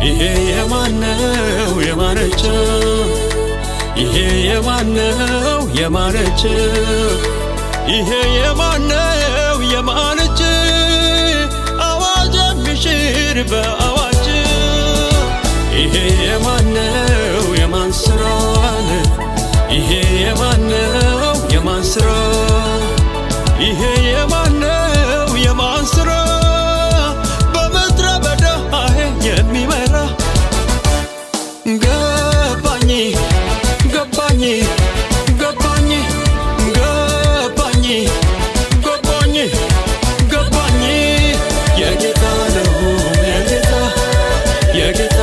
ይሄ የማነው የማነች ይሄ የማነው የማነች ይሄ የማነው የማነች አዋጅ የሚሽር በአዋጅ ይሄ የማነው የማን ስራ ይሄ የማነው የማን ስራ ይሄ የማነው የማን ስራ በምድረ በዳ የሚመራ ገባኝ ገባኝ ገባኝ ገባኝ ገባኝ ገባኝ የጌታ ነው የጌታ